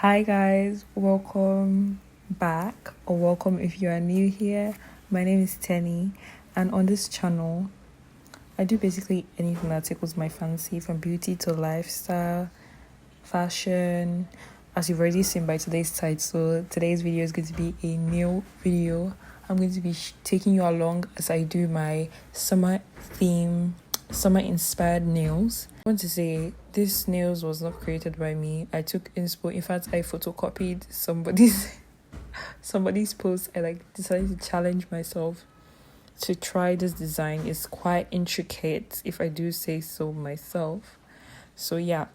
Hi guys, welcome back or welcome if you are new here. My name is Tenny, and on this channel I do basically anything that tickles my fancy, from beauty to lifestyle, fashion. As you've already seen by today's title, today's video is going to be a nail video. I'm going to be taking you along as I do my summer inspired nails. I want to say this nails was not created by me. I took inspo. In fact, I photocopied somebody's post. I decided to challenge myself to try this design. It's quite intricate, if I do say so myself. So yeah,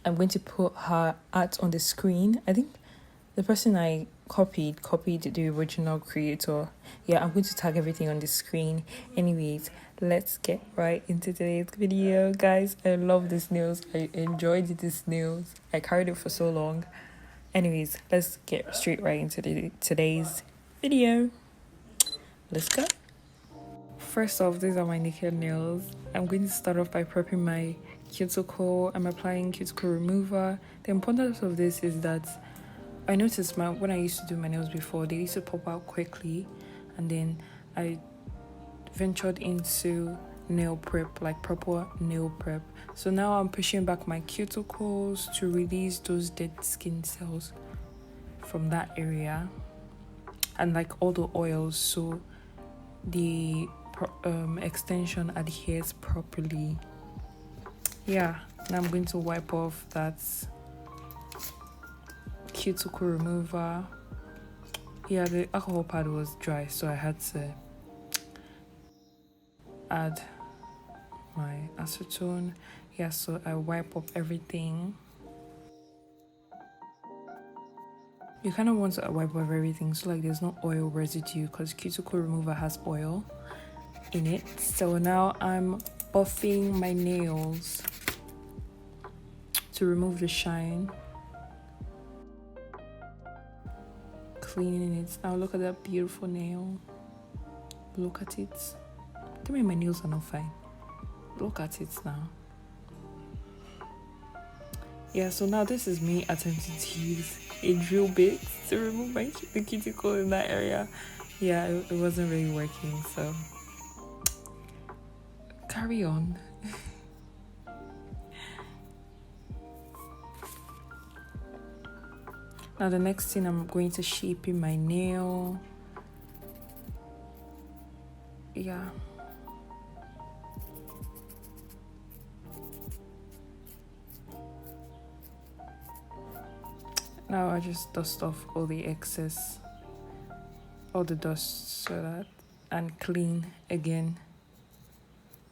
I'm going to put her art on the screen. I think the person I copied the original creator. Yeah, I'm going to tag everything on the screen. Anyways, let's get right into today's video. Guys, I love these nails. I enjoyed these nails. I carried it for so long. Anyways, let's get straight right into today's video. Let's go. First off, these are my naked nails. I'm going to start off by prepping my cuticle. I'm applying cuticle remover. The importance of this is that I noticed when I used to do my nails before, they used to pop out quickly, and then I ventured into nail prep, like proper nail prep. So now I'm pushing back my cuticles to release those dead skin cells from that area, and like all the oils, so the extension adheres properly. Yeah, now I'm going to wipe off that cuticle remover. Yeah, the alcohol pad was dry, so I had to add my acetone. Yeah, so I wipe up everything. You kind of want to wipe off everything so like there's no oil residue, because cuticle remover has oil in it. So now I'm buffing my nails to remove the shine, cleaning it. Now look at that beautiful nail. Look at it. Tell me my nails are not fine. Look at it now. Yeah, so now this is me attempting to use a drill bit to remove the cuticle in that area. Yeah, it wasn't really working, so carry on. Now the next thing, I'm going to shape in my nail. Yeah. Now I just dust off all the excess, all the dust, so that, and clean again.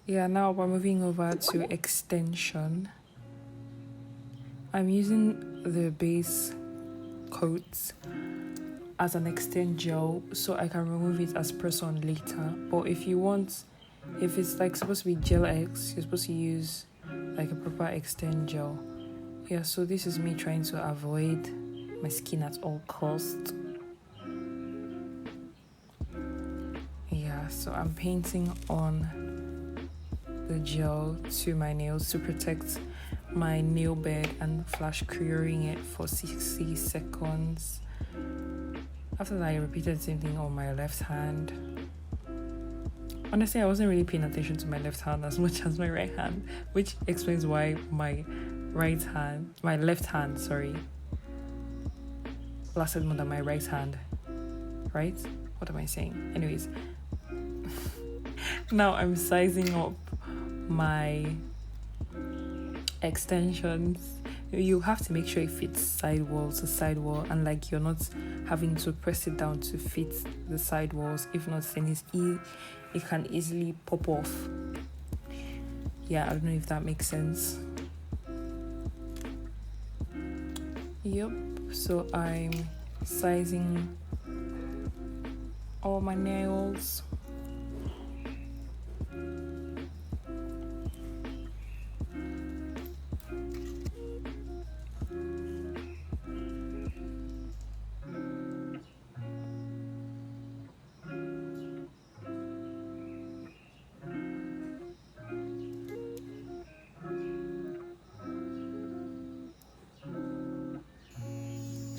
Yeah, now we're moving over to extension. I'm using the base coat as an extend gel so I can remove it as press on later. But if it's like supposed to be gel X, you're supposed to use like a proper extend gel. Yeah, so this is me trying to avoid my skin at all costs. Yeah, so I'm painting on the gel to my nails to protect my nail bed and flash curing it for 60 seconds. After that, I repeated the same thing on my left hand. Honestly, I wasn't really paying attention to my left hand as much as my right hand, which explains why my left hand, lasted more than my right hand. Right? What am I saying? Anyways, now I'm sizing up my extensions. You have to make sure it fits sidewall to sidewall, and like you're not having to press it down to fit the sidewalls. If not, then it can easily pop off. Yeah, I don't know if that makes sense. Yep, so I'm sizing all my nails.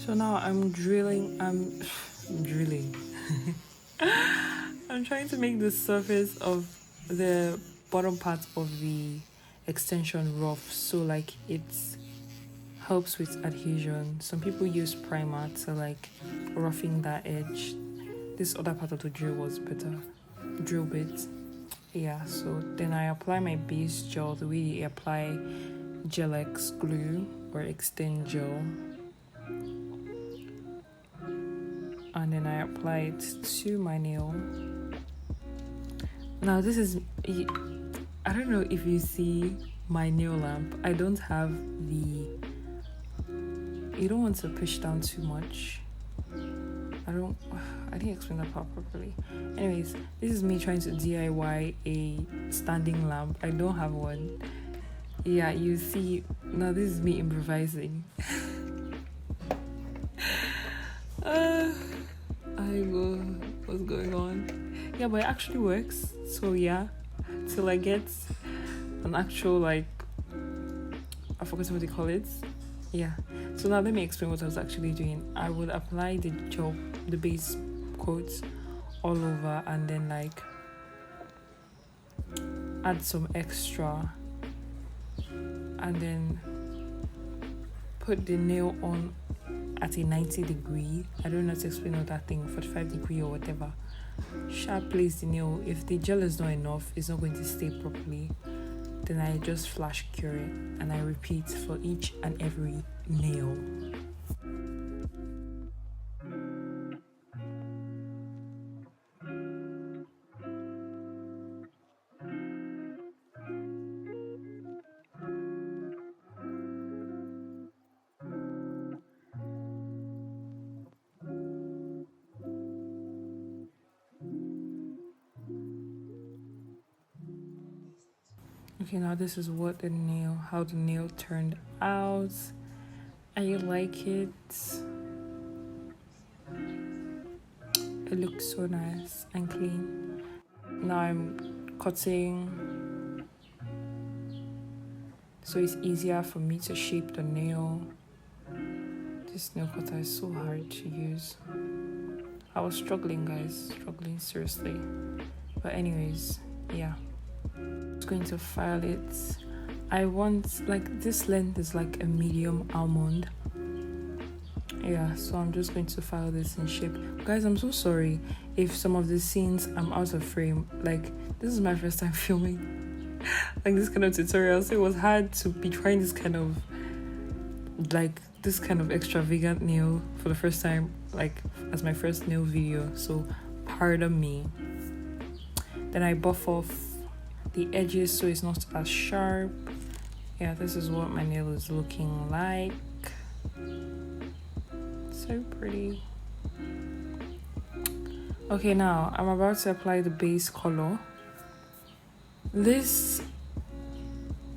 So now I'm drilling. I'm drilling. I'm trying to make the surface of the bottom part of the extension rough, so like it helps with adhesion. Some people use primer to like roughing that edge. This other part of the drill was better. Drill bit. Yeah, so then I apply my base gel the way you apply Gel X glue or extend gel. And then I apply it to my nail. Now this is, I don't know if you see my nail lamp. I don't have the, you don't want to push down too much. I didn't explain that part properly. Anyways, this is me trying to DIY a standing lamp. I don't have one. Yeah, you see, now this is me improvising. What's going on? Yeah, but it actually works. So yeah, till I get an actual, like, I forgot what they call it. Yeah. So now let me explain what I was actually doing. I would apply the gel, the base coat all over, and then like add some extra, and then put the nail on at a 90 degree. I don't know how to explain all that thing, 45 degree or whatever. Sharp place the nail. If the gel is not enough, it's not going to stay properly. Then I just flash cure it, and I repeat for each and every nail. Okay, now this is how the nail turned out. I like it. It looks so nice and clean. Now I'm cutting, so it's easier for me to shape the nail. This nail cutter is so hard to use. I was struggling, guys, seriously. But anyways, yeah. I'm just going to file it. I want, like, this length is like a medium almond. Yeah, so I'm just going to file this in shape. Guys, I'm so sorry if some of the scenes I'm out of frame. Like, this is my first time filming like this kind of tutorial, so it was hard to be trying this kind of extravagant nail for the first time, like as my first nail video, so pardon me. Then I buff off the edges so it's not as sharp. Yeah, this is what my nail is looking like. So pretty. Okay, now I'm about to apply the base color.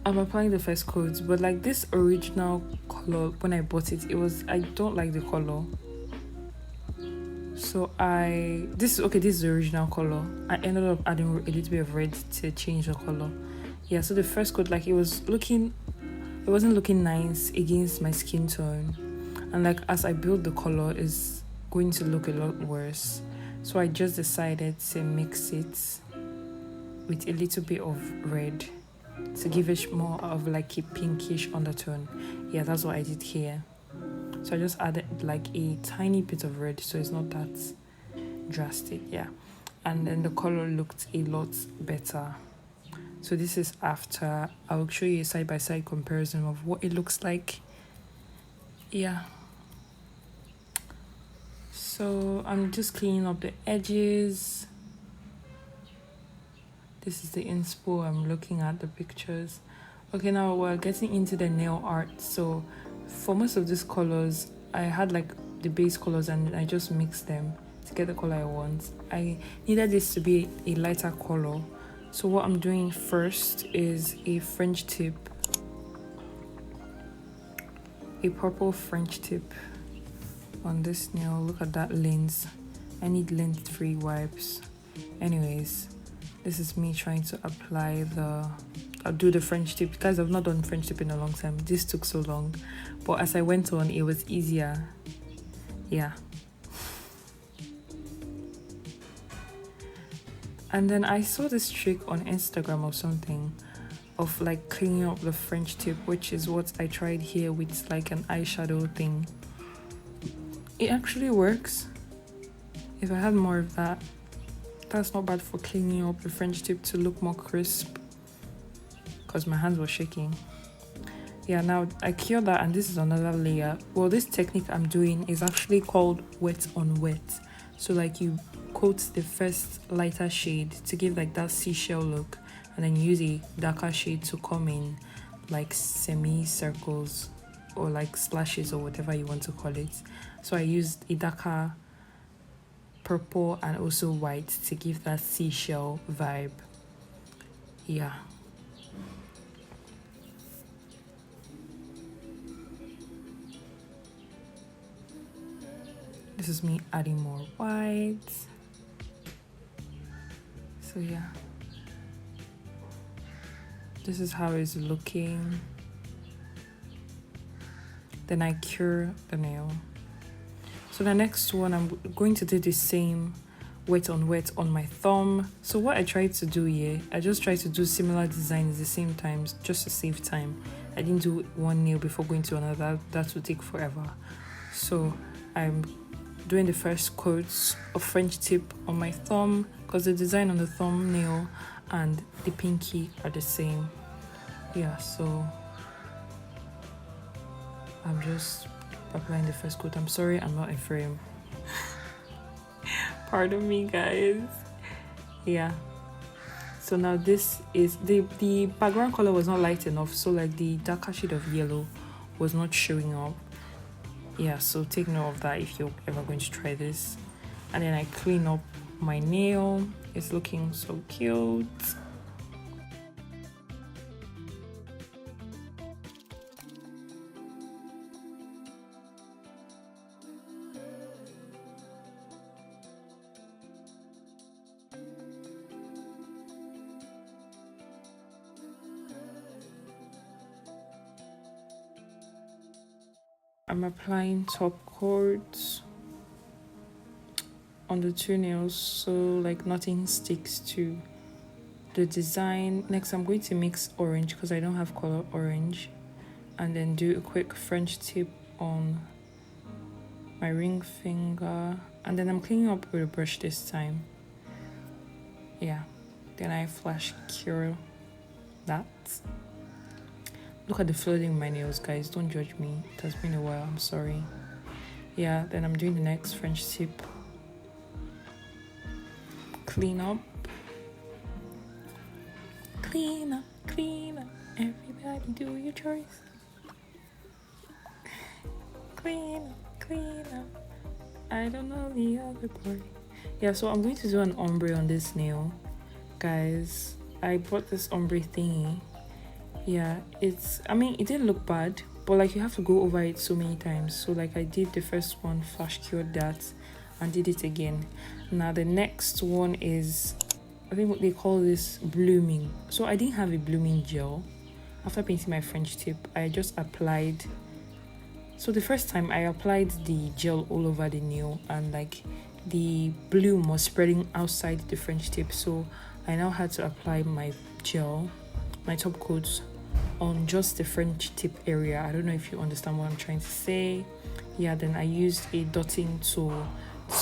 I'm applying the first coat, but like this original color, when I bought it, I don't like the color. So this is the original color. I ended up adding a little bit of red to change the color. Yeah, so the first coat, like it wasn't looking nice against my skin tone. And like as I build the color, it's going to look a lot worse. So I just decided to mix it with a little bit of red to give it more of like a pinkish undertone. Yeah, that's what I did here. So I just added like a tiny bit of red, so it's not that drastic. Yeah, and then the color looked a lot better. So this is after. I'll show you a side-by-side comparison of what it looks like. Yeah, so I'm just cleaning up the edges. This is the inspo. I'm looking at the pictures. Okay, now we're getting into the nail art. So for most of these colors, I had like the base colors and I just mixed them to get the color I want. I needed this to be a lighter color. So what I'm doing first is a French tip, a purple French tip on this nail. Look at that lens. I need lens-free wipes. Anyways, this is me trying to apply I'll do the French tip. Guys, I've not done French tip in a long time. This took so long, but as I went on, it was easier. Yeah. And then I saw this trick on Instagram or something of like cleaning up the French tip, which is what I tried here with like an eyeshadow thing. It actually works. If I had more of that, that's not bad for cleaning up the French tip to look more crisp, because my hands were shaking. Yeah, now I cured that, and this is another layer. Well, this technique I'm doing is actually called wet on wet. So like you coat the first lighter shade to give like that seashell look, and then use a darker shade to come in like semi-circles or like splashes or whatever you want to call it. So I used a darker purple and also white to give that seashell vibe. Yeah. This is me adding more white. So yeah. This is how it's looking. Then I cure the nail. So the next one, I'm going to do the same wet on my thumb. So what I tried to do here, I just tried to do similar designs at the same time just to save time. I didn't do one nail before going to another. That would take forever. So I'm doing the first coats of French tip on my thumb, because the design on the thumbnail and the pinky are the same. Yeah, so I'm just applying the first coat. I'm sorry I'm not in frame. Pardon me, guys. Yeah. So now this is the background color was not light enough, so like the darker shade of yellow was not showing up. Yeah, so take note of that if you're ever going to try this. And then I clean up my nail. It's looking so cute. I'm applying top coats on the two nails so like nothing sticks to the design. Next, I'm going to mix orange because I don't have color orange, and then do a quick French tip on my ring finger, and then I'm cleaning up with a brush this time. Yeah, then I flash cure that. Look at the flooding in my nails, guys. Don't judge me. It has been a while. I'm sorry. Yeah, then I'm doing the next French tip. Clean up. Clean up, clean up. Everybody do your choice. Clean up, clean up. I don't know the other part. Yeah, so I'm going to do an ombre on this nail. Guys, I bought this ombre thingy. Yeah, it didn't look bad, but like you have to go over it so many times. So like I did the first one, flash cured that, and did it again. Now the next one is, I think what they call this, blooming. So I didn't have a blooming gel. After painting my French tip, I just applied. So the first time I applied the gel all over the nail, and like the bloom was spreading outside the French tip. So I now had to apply my gel, my top coats, on just the French tip area. I don't know if you understand what I'm trying to say. Yeah, then I used a dotting tool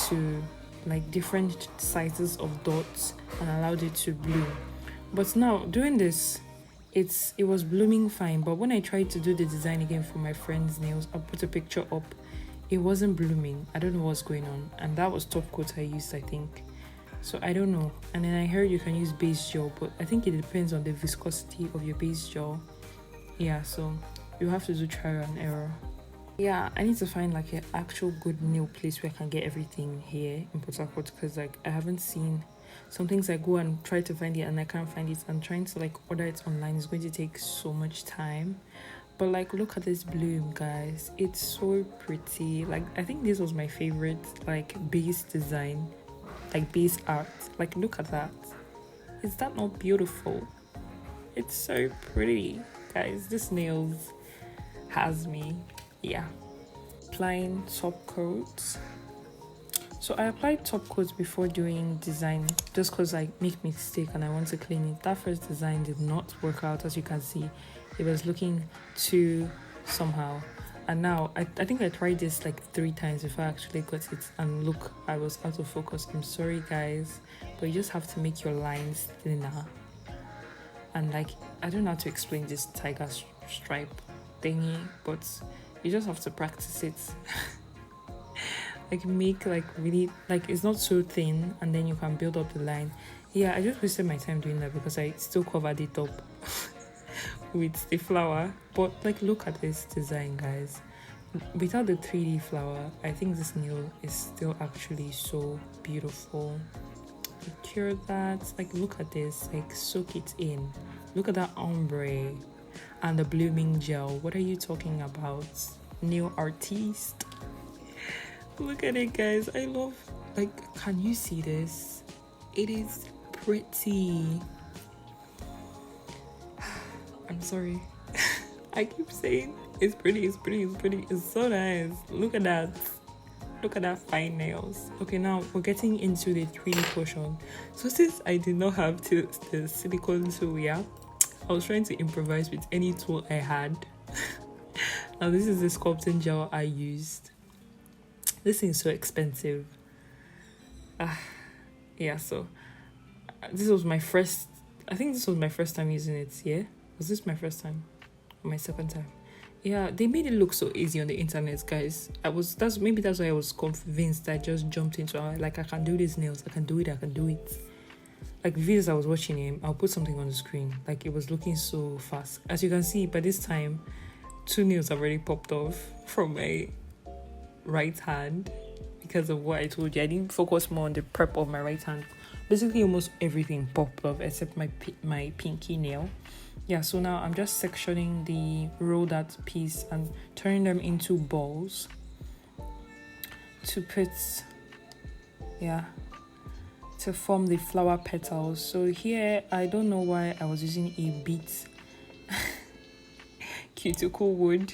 to like different sizes of dots and allowed it to bloom. But now doing this, it was blooming fine, but when I tried to do the design again for my friend's nails, I'll put a picture up, it wasn't blooming. I don't know what's going on, and that was top coat I used, I think. So I don't know. And then I heard you can use base gel, but I think it depends on the viscosity of your base gel. Yeah, so you have to do trial and error. Yeah, I need to find like an actual good nail place where I can get everything here in Port Harcourt, because like I haven't seen some things. I go and try to find it and I can't find it, and trying to like order it online is going to take so much time. But like, look at this bloom, guys. It's so pretty. Like, I think this was my favorite like base design, like base art. Like, look at that. Is that not beautiful? It's so pretty, guys. This nails has me. Yeah. applying top coats. So I applied top coats before doing design, just because I make mistake and I want to clean it. That first design did not work out, as you can see. It was looking too somehow. And now I think I tried this like 3 times before I actually got it, and look, I was out of focus. I'm sorry guys, but you just have to make your lines thinner. And like, I don't know how to explain this tiger stripe thingy, but you just have to practice it. Like make like really, like it's not so thin, and then you can build up the line. Yeah, I just wasted my time doing that because I still covered it up with the flower. But like, look at this design guys. Without the 3D flower, I think this nail is still actually so beautiful. Cure that, like look at this, like soak it in. Look at that ombre and the blooming gel. What are you talking about, nail artiste? Look at it guys. I love, like, can you see this? It is pretty. I'm sorry. I keep saying it's pretty, it's pretty, it's pretty. It's so nice. Look at that. Look at that fine nails. Okay, now we're getting into the 3D portion. So since I did not have the silicone tool, yeah, I was trying to improvise with any tool I had. Now this is the sculpting gel I used. This thing is so expensive. Yeah, so this was my first, I think this was my first time using it. Yeah, was this my first time or my second time? Yeah, they made it look so easy on the internet, guys. That's why I was convinced. I just jumped into it. Like, I can do these nails, I can do it. Like videos I was watching him, I'll put something on the screen. Like, it was looking so fast. As you can see, by this time 2 nails have already popped off from my right hand because of what I told you. I didn't focus more on the prep of my right hand. Basically almost everything popped off except my pinky nail. Yeah, so now I'm just sectioning the rolled out piece and turning them into balls to put, yeah, to form the flower petals. So here, I don't know why I was using a bit cuticle wood.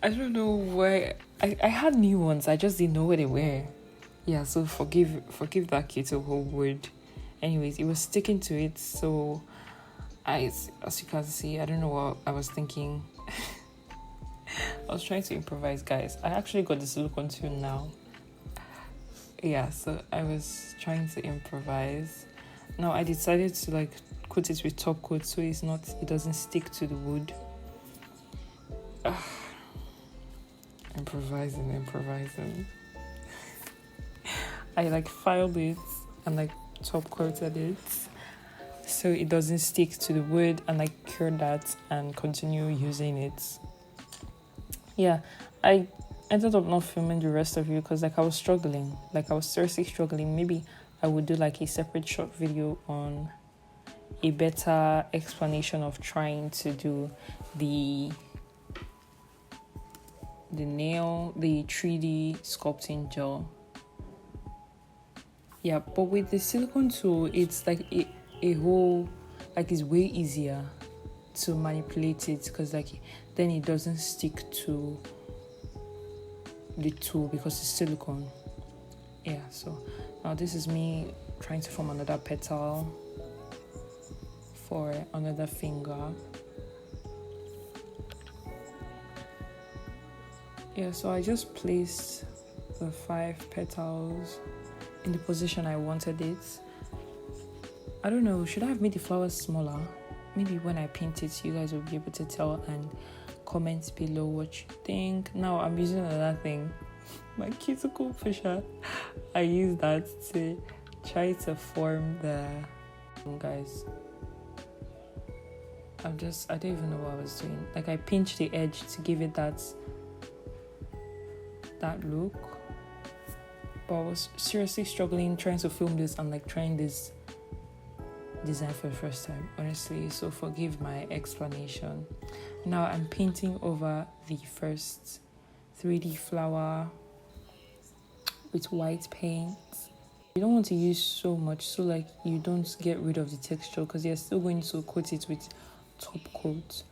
I don't know why. I had new ones, I just didn't know where they were. Yeah, so forgive that cuticle wood. Anyways, it was sticking to it, so as you can see, I don't know what I was thinking. I was trying to improvise, guys. I actually got the silicone tool now. Yeah, so I was trying to improvise. Now I decided to like coat it with top coat so it doesn't stick to the wood. Improvising. I like filed it and like top coated it so it doesn't stick to the wood, and like cure that and continue using it. Yeah, I ended up not filming the rest of you because like I was struggling. Like, I was seriously struggling. Maybe I would do like a separate short video on a better explanation of trying to do the 3D sculpting gel. Yeah, but with the silicone tool, it's like a whole, like, it's way easier to manipulate it because like then it doesn't stick to the tool because it's silicone. Yeah, so now this is me trying to form another petal for another finger. Yeah, so I just placed the 5 petals in the position I wanted it. I don't know, should I have made the flowers smaller? Maybe when I paint it, you guys will be able to tell and comment below what you think. Now I'm using another thing, my cuticle pusher. I use that to try to form the, guys, I don't even know what I was doing. Like, I pinched the edge to give it that look, but I was seriously struggling trying to film this and like trying this design for the first time, honestly, so forgive my explanation. Now I'm painting over the first 3D flower with white paint. You don't want to use so much so like you don't get rid of the texture because you're still going to coat it with top coat.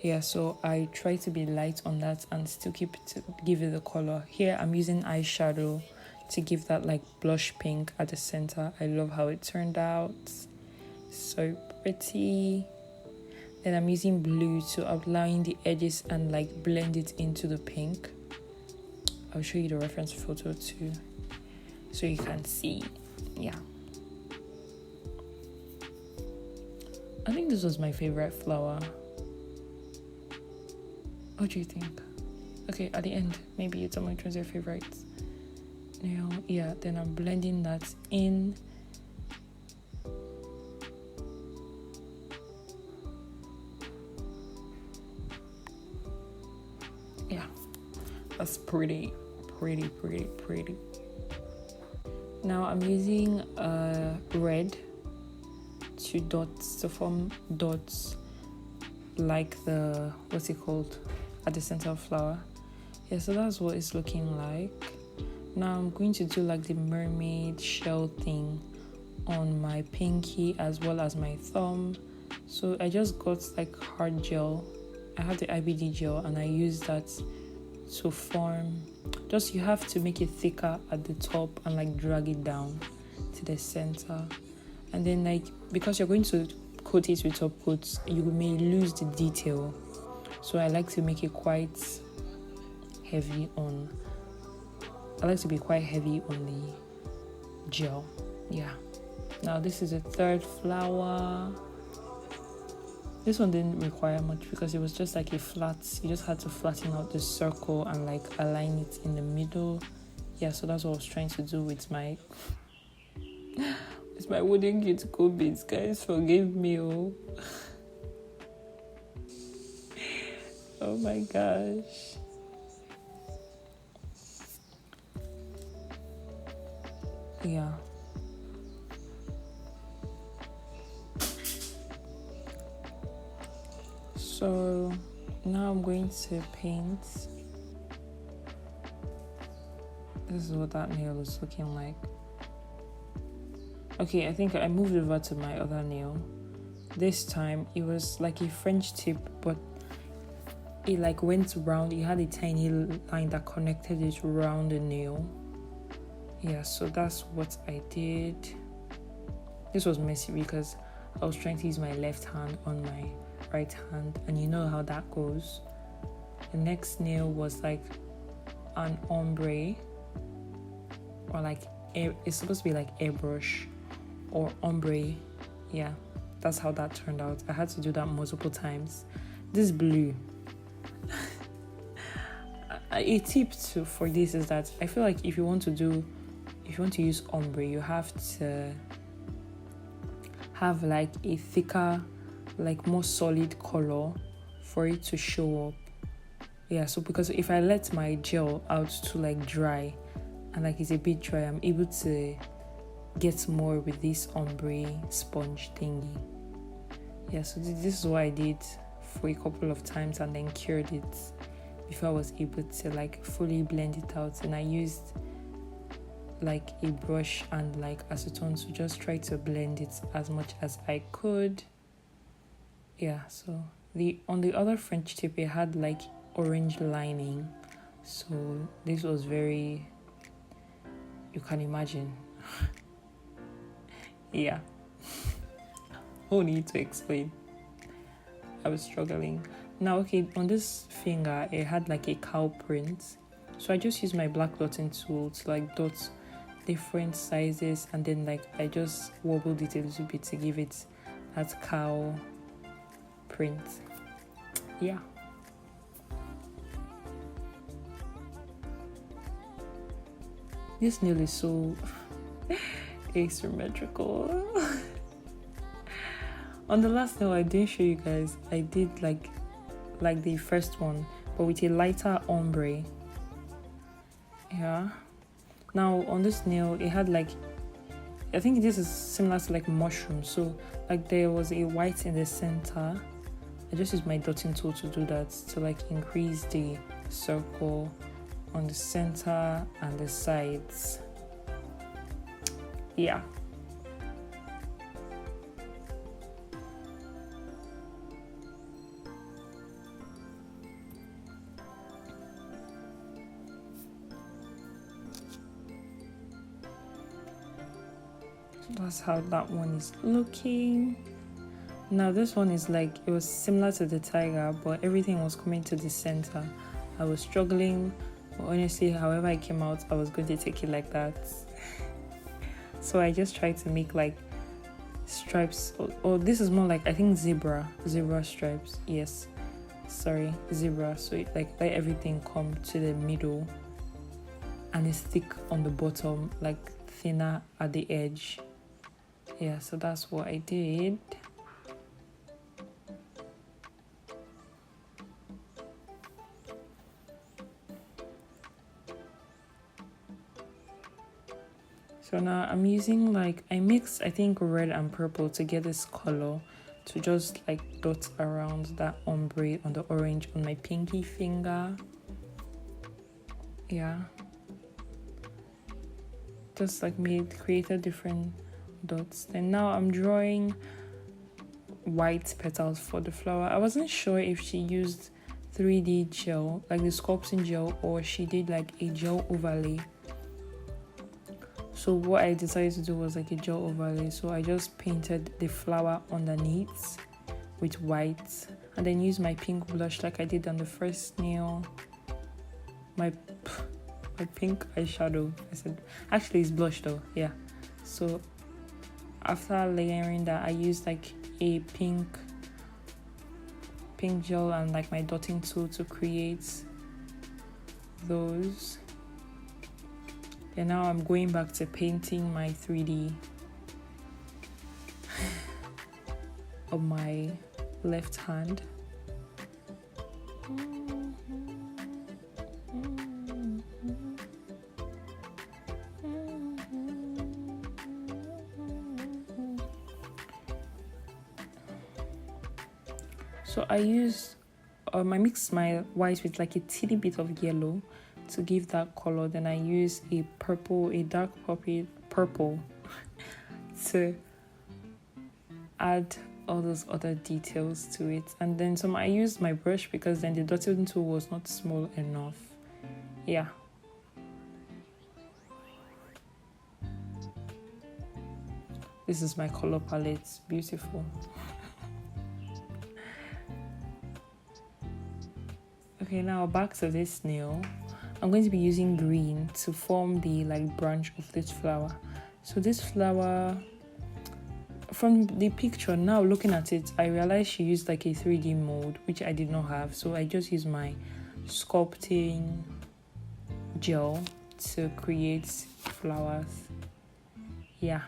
Yeah, so I try to be light on that and still give it the color. Here I'm using eyeshadow to give that like blush pink at the center. I love how it turned out. So pretty. Then I'm using blue to outline the edges and like blend it into the pink. I'll show you the reference photo too, so you can see. Yeah. I think this was my favorite flower. What do you think? Okay, at the end, maybe you tell me which was your favorite. Now, yeah, then I'm blending that in. Yeah, that's pretty. Now I'm using red to form dots like the, what's it called, at the center of flower. Yeah, so that's what it's looking like. Now I'm going to do like the mermaid shell thing on my pinky as well as my thumb. So I just got like hard gel. I have the IBD gel and I use that to form, just you have to make it thicker at the top and like drag it down to the center. And then like, because you're going to coat it with top coats, you may lose the detail. So I like to make it quite heavy on, I like to be quite heavy on the gel. Yeah. Now this is the third flower. This one didn't require much because it was just like a flat, you just had to flatten out the circle and like align it in the middle. Yeah, so that's what I was trying to do with my wooden cuticle beads, guys. Forgive me, oh. Oh my gosh. Yeah. So now I'm going to paint. This is what that nail is looking like. Okay, I think I moved over to my other nail. This time it was like a French tip, but it like went round. It had a tiny line that connected it around the nail. Yeah, so that's what I did. This was messy because I was trying to use my left hand on my right hand, and you know how that goes. The next nail was like an ombre, or like it's supposed to be like airbrush or ombre. Yeah, that's how that turned out. I had to do that multiple times. This blue. A tip for this is that I feel like if you want to use ombre, you have to have like a thicker, like more solid color for it to show up. Yeah, so because if I let my gel out to like dry and like it's a bit dry, I'm able to get more with this ombre sponge thingy. Yeah, so this is what I did for a couple of times and then cured it before I was able to like fully blend it out. And I used like a brush and like acetone to just try to blend it as much as I could. Yeah, so on the other French tip it had like orange lining, so this was very, you can imagine. Yeah. No need to explain. I was struggling. Now, okay, on this finger it had like a cow print, so I just used my black dotting tool to like dot different sizes, and then like I just wobbled it a little bit to give it that cow print. Yeah. This nail is so asymmetrical. On the last nail I didn't show you guys, I did like the first one but with a lighter ombre. Yeah. Now on this nail it had like, I think this is similar to like mushroom, so like there was a white in the center. I just used my dotting tool to do that, to like increase the circle on the center and the sides. Yeah. That's how that one is looking. Now this one is like, it was similar to the tiger, but everything was coming to the center. I was struggling, but honestly, however I came out, I was going to take it like that. So I just tried to make like stripes, or this is more like, I think zebra stripes. Yes, sorry, zebra. So it, like, let everything come to the middle, and it's thick on the bottom, like thinner at the edge. Yeah, so that's what I did. So now I'm using, like, I mixed, I think, red and purple to get this color, to just like dot around that ombre on the orange on my pinky finger. Yeah, just like created different dots. And now I'm drawing white petals for the flower. I wasn't sure if she used 3D gel, like the sculpting gel, or she did like a gel overlay. So what I decided to do was like a gel overlay. So I just painted the flower underneath with white, and then used my pink blush like I did on the first nail. My pink eyeshadow. I said, actually it's blush though. Yeah. So after layering that, I used like a pink gel and like my dotting tool to create those. And now I'm going back to painting my 3D on my left hand. So I mixed my white with like a teeny bit of yellow to give that color. Then I use a dark purple to add all those other details to it. And then I used my brush because then the dotting tool was not small enough. Yeah. This is my color palette. It's beautiful. Okay, now back to this nail. I'm going to be using green to form the like branch of this flower. So this flower, from the picture, now looking at it, I realized she used like a 3D mold, which I did not have. So I just used my sculpting gel to create flowers. Yeah.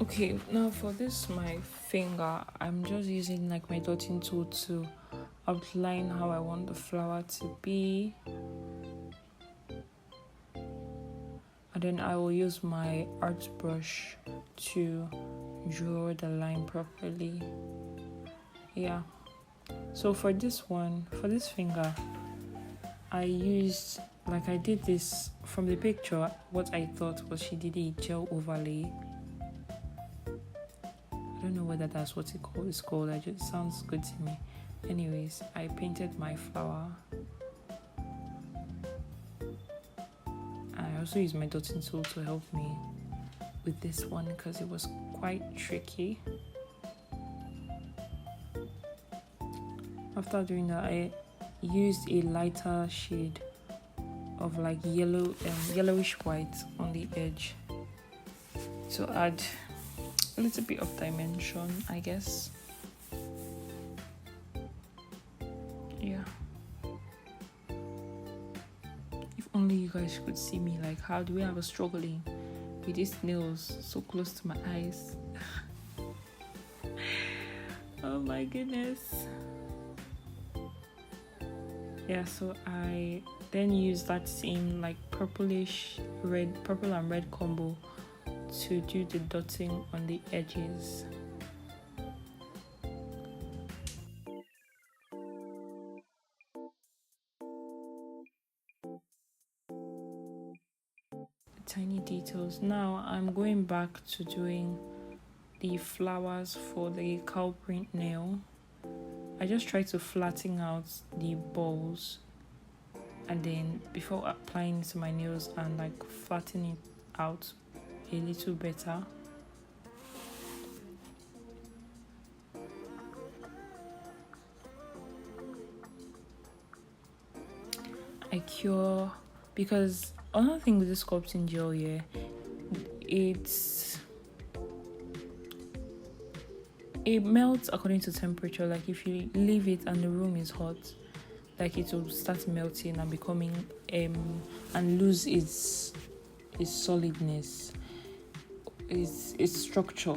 Okay, now for this, my finger, I'm just using like my dotting tool to outline how I want the flower to be. And then I will use my art brush to draw the line properly. Yeah. So for this finger, I used, like I did this from the picture, what I thought was she did a gel overlay. I don't know whether that's what it's called. It just sounds good to me. Anyways, I painted my flower. I also used my dotting tool to help me with this one because it was quite tricky. After doing that, I used a lighter shade of like yellowish white on the edge to add a little bit of dimension, I guess. Yeah. wish you could see me. Like, how do I was struggling with these nails so close to my eyes? Oh my goodness. Yeah, so I then use that same like purple and red combo to do the dotting on the edges. Tiny details. Now I'm going back to doing the flowers for the cow print nail. I just try to flatten out the balls, and then before applying to my nails and like flatten it out a little better. I cure, because another thing with the sculpting gel here, it melts according to temperature. Like if you leave it and the room is hot, like it will start melting and becoming and lose its solidness, its structure.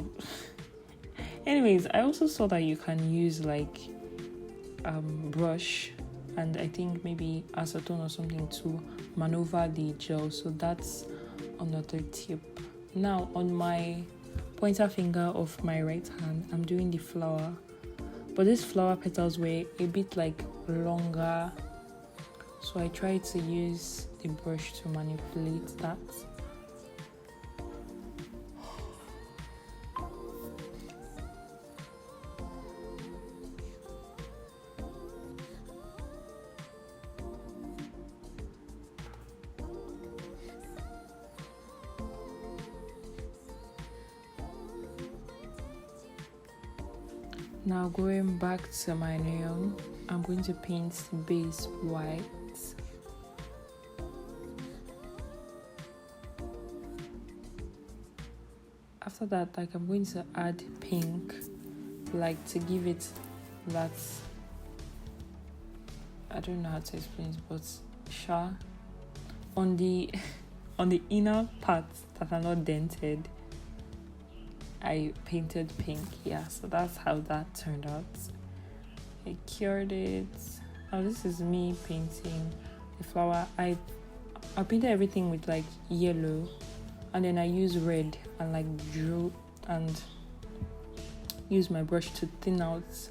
Anyways, I also saw that you can use like brush and I think maybe acetone or something to maneuver the gel. So that's another tip. Now on my pointer finger of my right hand, I'm doing the flower, but these flower petals were a bit like longer, so I tried to use the brush to manipulate that. Now going back to my nail, I'm going to paint the base white. After that, like I'm going to add pink, like to give it that, I don't know how to explain it, but on the inner parts that are not dented, I painted pink. Yeah, so that's how that turned out. I cured it. Now this is me painting the flower. I painted everything with like yellow, and then I use red and like drew and use my brush to thin out,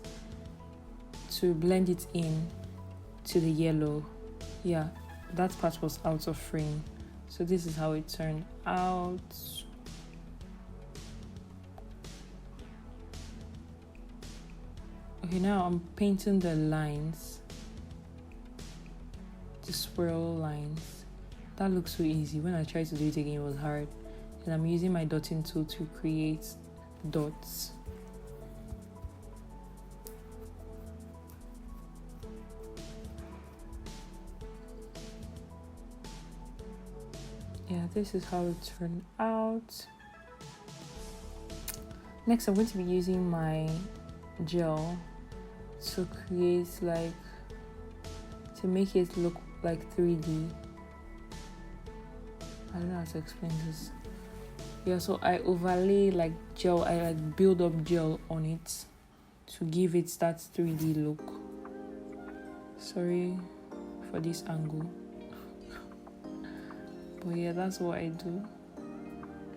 to blend it in to the yellow. Yeah, that part was out of frame, so this is how it turned out. Okay, now I'm painting the lines, the swirl lines. That looks so easy. When I tried to do it again, it was hard. And I'm using my dotting tool to create dots. Yeah, this is how it turned out. Next, I'm going to be using my gel to create like, to make it look like 3D. I don't know how to explain this. Yeah, so I overlay like gel, I like build up gel on it to give it that 3D look. Sorry for this angle. But yeah, that's what I do.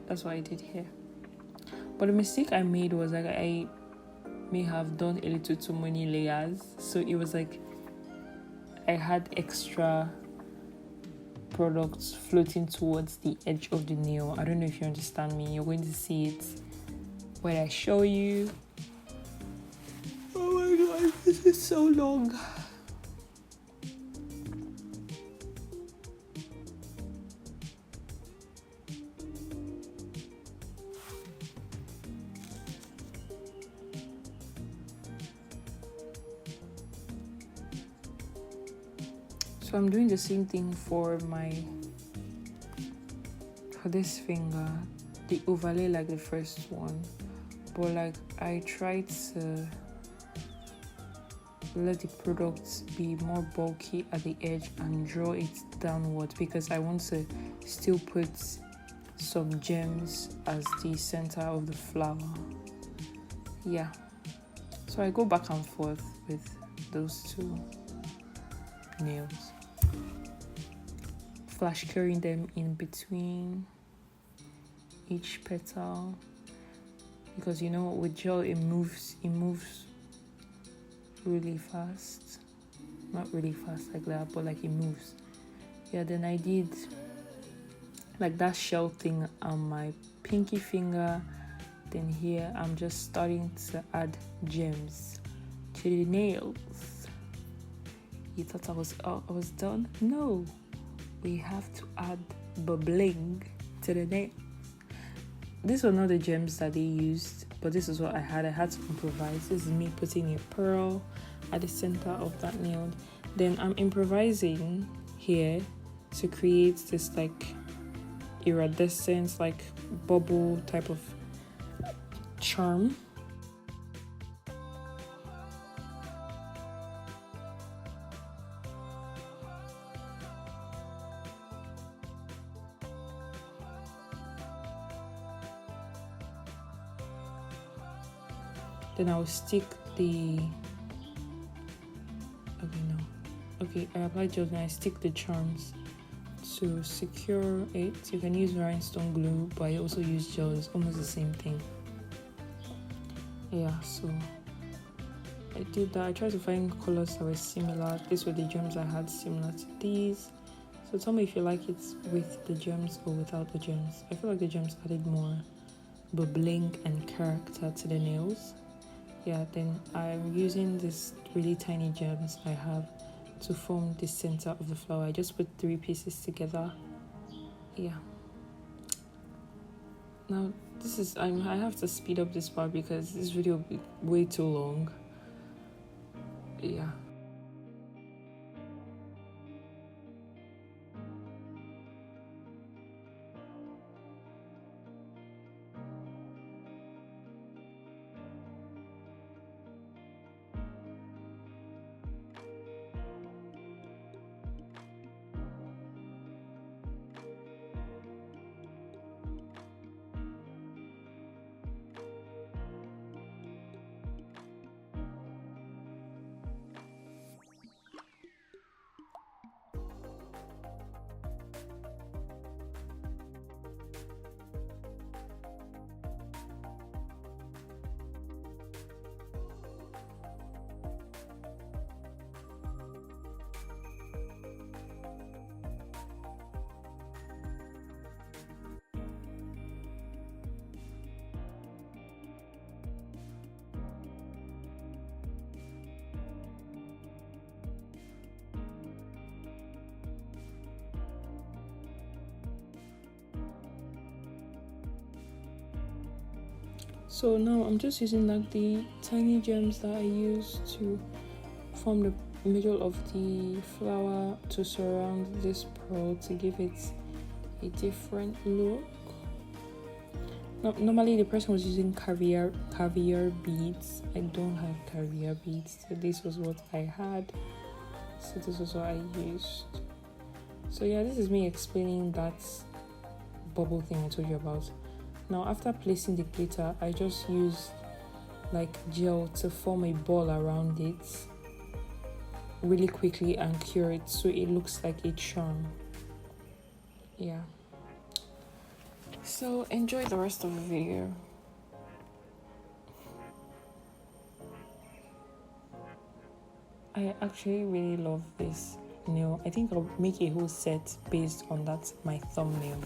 That's what I did here. But the mistake I made was like I may have done a little too many layers. So it was like I had extra products floating towards the edge of the nail. I don't know if you understand me. You're going to see it when I show you. Oh my god, this is so long. So I'm doing the same thing for this finger, the overlay like the first one, but like I tried to let the product be more bulky at the edge and draw it downward, because I want to still put some gems as the center of the flower. Yeah, so I go back and forth with those two nails, flash curing them in between each petal, because with gel it moves really fast. Not really fast like that, but like it moves. Yeah, then I did like that shell thing on my pinky finger. Then here I'm just starting to add gems to the nails. You thought I was done? No, we have to add bubbling to the nail. These were not the gems that they used, but this is what I had. I had to improvise. This is me putting a pearl at the center of that nail. Then I'm improvising here to create this like iridescent, like bubble type of charm. Then I'll stick the I applied gel and I stick the charms to secure it. You can use rhinestone glue, but I also use gel. It's almost the same thing. Yeah, so I did that. I tried to find colors that were similar. These were the gems I had similar to these. So tell me if you like it with the gems or without the gems. I feel like the gems added more bubbling and character to the nails. Yeah, then I'm using these really tiny gems I have to form the center of the flower. I just put 3 pieces together. Yeah. Now this is I have to speed up this part because this video will be way too long. Yeah. So now I'm just using like the tiny gems that I used to form the middle of the flower to surround this pearl to give it a different look. Now, normally the person was using caviar beads. I don't have caviar beads, so this was what I had. So this was what I used. So yeah, this is me explaining that bubble thing I told you about. Now after placing the glitter, I just used like gel to form a ball around it really quickly and cure it so it looks like a charm. Yeah. So enjoy the rest of the video. I actually really love this nail. I think I'll make a whole set based on that, my thumbnail.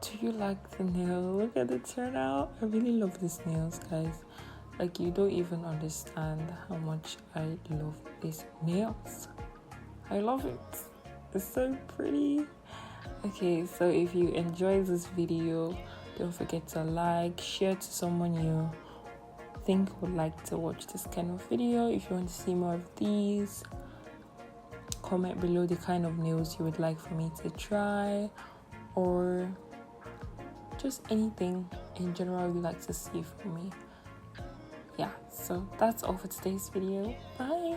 Do you like the nail? Look at the turnout. I really love these nails, guys. Like, you don't even understand how much I love these nails. I love it. It's so pretty. Okay, so if you enjoyed this video, don't forget to like, share to someone you think would like to watch this kind of video. If you want to see more of these, comment below the kind of nails you would like for me to try, or just anything in general you'd like to see from me. Yeah, so that's all for today's video. Bye.